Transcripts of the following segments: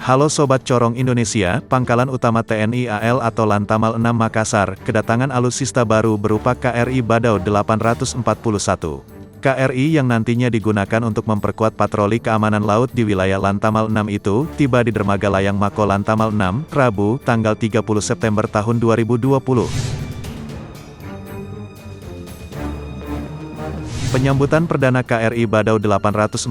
Halo Sobat Corong Indonesia, Pangkalan Utama TNI AL atau Lantamal 6 Makassar, kedatangan alutsista baru berupa KRI Badau 841. KRI yang nantinya digunakan untuk memperkuat patroli keamanan laut di wilayah Lantamal 6 itu, tiba di dermaga layang Mako Lantamal 6, Rabu, tanggal 30 September tahun 2020. Penyambutan perdana KRI Badau 841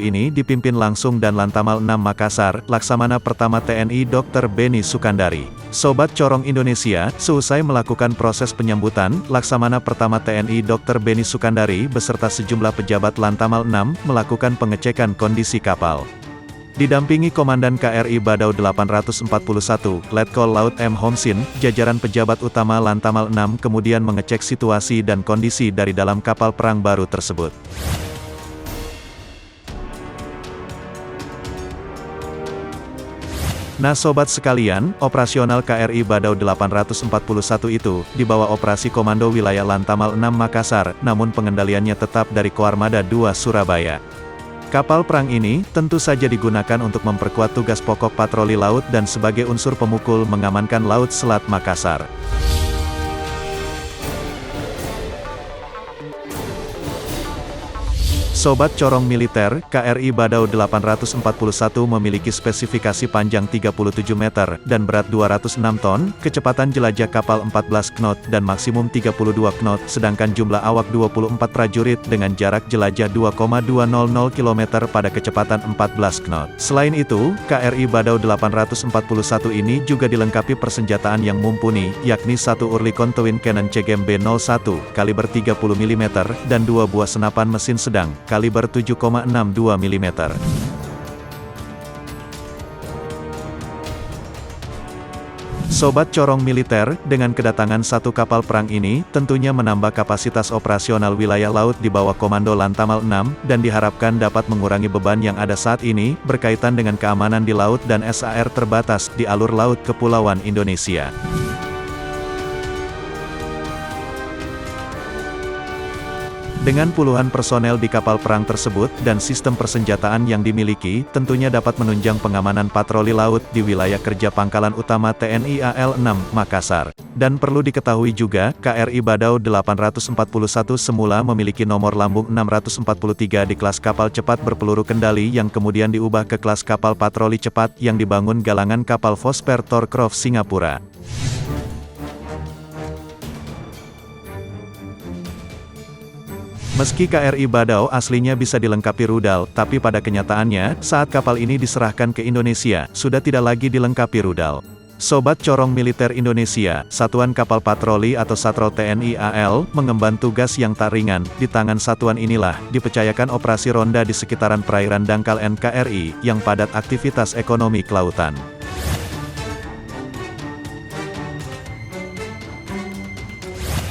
ini dipimpin langsung dan Lantamal 6 Makassar, Laksamana Pertama TNI Dr. Beni Sukandari. Sobat Corong Indonesia, seusai melakukan proses penyambutan, Laksamana Pertama TNI Dr. Beni Sukandari beserta sejumlah pejabat Lantamal 6 melakukan pengecekan kondisi kapal. Didampingi Komandan KRI Badau 841, Letkol Laut M. Homsin, jajaran pejabat utama Lantamal 6 kemudian mengecek situasi dan kondisi dari dalam kapal perang baru tersebut. Nah sobat sekalian, operasional KRI Badau 841 itu, di bawah operasi Komando Wilayah Lantamal 6 Makassar, namun pengendaliannya tetap dari Koarmada 2 Surabaya. Kapal perang ini, tentu saja digunakan untuk memperkuat tugas pokok patroli laut dan sebagai unsur pemukul mengamankan Laut Selat Makassar. Sobat Corong Militer, KRI Badau 841 memiliki spesifikasi panjang 37 meter, dan berat 206 ton, kecepatan jelajah kapal 14 knot dan maksimum 32 knot, sedangkan jumlah awak 24 prajurit dengan jarak jelajah 2,200 km pada kecepatan 14 knot. Selain itu, KRI Badau 841 ini juga dilengkapi persenjataan yang mumpuni, yakni satu Oerlikon Twin Cannon CGM B01, kaliber 30 mm, dan dua buah senapan mesin sedang, kaliber 7,62 mm. Sobat Corong Militer, dengan kedatangan satu kapal perang ini, tentunya menambah kapasitas operasional wilayah laut di bawah Komando Lantamal 6, dan diharapkan dapat mengurangi beban yang ada saat ini, berkaitan dengan keamanan di laut dan SAR terbatas di alur laut Kepulauan Indonesia. Dengan puluhan personel di kapal perang tersebut, dan sistem persenjataan yang dimiliki, tentunya dapat menunjang pengamanan patroli laut di wilayah kerja Pangkalan Utama TNI AL 6, Makassar. Dan perlu diketahui juga, KRI Badau 841 semula memiliki nomor lambung 643 di kelas kapal cepat berpeluru kendali yang kemudian diubah ke kelas kapal patroli cepat yang dibangun galangan kapal Vosper Thorcroft Singapura. Meski KRI Badau aslinya bisa dilengkapi rudal, tapi pada kenyataannya, saat kapal ini diserahkan ke Indonesia, sudah tidak lagi dilengkapi rudal. Sobat Corong Militer Indonesia, Satuan Kapal Patroli atau Satrol TNI AL, mengemban tugas yang tak ringan. Di tangan satuan inilah, dipercayakan operasi ronda di sekitaran perairan dangkal NKRI, yang padat aktivitas ekonomi kelautan.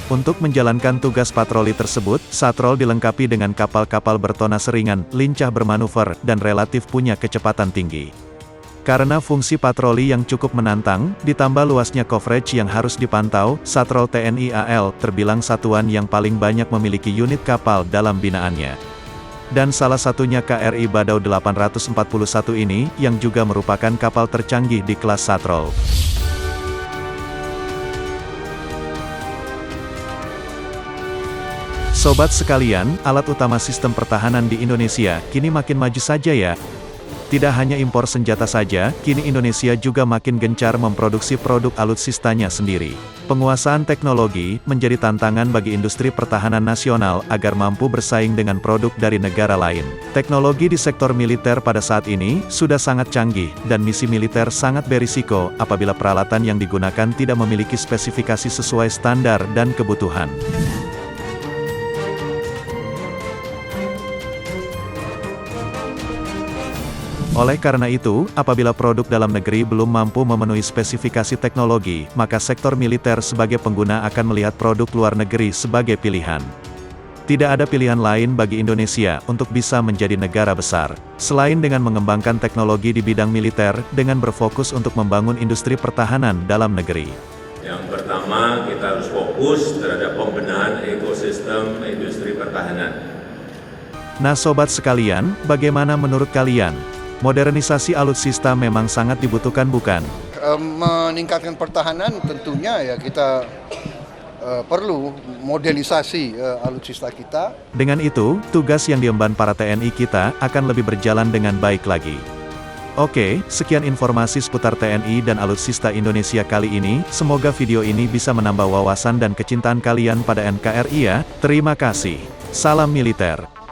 Untuk menjalankan tugas patroli tersebut, Satrol dilengkapi dengan kapal-kapal bertona seringan, lincah bermanuver, dan relatif punya kecepatan tinggi. Karena fungsi patroli yang cukup menantang, ditambah luasnya coverage yang harus dipantau, Satrol TNI AL terbilang satuan yang paling banyak memiliki unit kapal dalam binaannya. Dan salah satunya KRI Badau 841 ini, yang juga merupakan kapal tercanggih di kelas Satrol. Sobat sekalian, alat utama sistem pertahanan di Indonesia, kini makin maju saja ya. Tidak hanya impor senjata saja, kini Indonesia juga makin gencar memproduksi produk alutsistanya sendiri. Penguasaan teknologi, menjadi tantangan bagi industri pertahanan nasional, agar mampu bersaing dengan produk dari negara lain. Teknologi di sektor militer pada saat ini, sudah sangat canggih, dan misi militer sangat berisiko, apabila peralatan yang digunakan tidak memiliki spesifikasi sesuai standar dan kebutuhan. Oleh karena itu, apabila produk dalam negeri belum mampu memenuhi spesifikasi teknologi, maka sektor militer sebagai pengguna akan melihat produk luar negeri sebagai pilihan. Tidak ada pilihan lain bagi Indonesia untuk bisa menjadi negara besar, selain dengan mengembangkan teknologi di bidang militer, dengan berfokus untuk membangun industri pertahanan dalam negeri. Yang pertama, kita harus fokus terhadap pembenahan ekosistem industri pertahanan. Nah sobat sekalian, bagaimana menurut kalian? Modernisasi alutsista memang sangat dibutuhkan bukan? Meningkatkan pertahanan tentunya ya kita perlu modernisasi alutsista kita. Dengan itu, tugas yang diemban para TNI kita akan lebih berjalan dengan baik lagi. Oke, sekian informasi seputar TNI dan alutsista Indonesia kali ini. Semoga video ini bisa menambah wawasan dan kecintaan kalian pada NKRI ya. Terima kasih. Salam militer.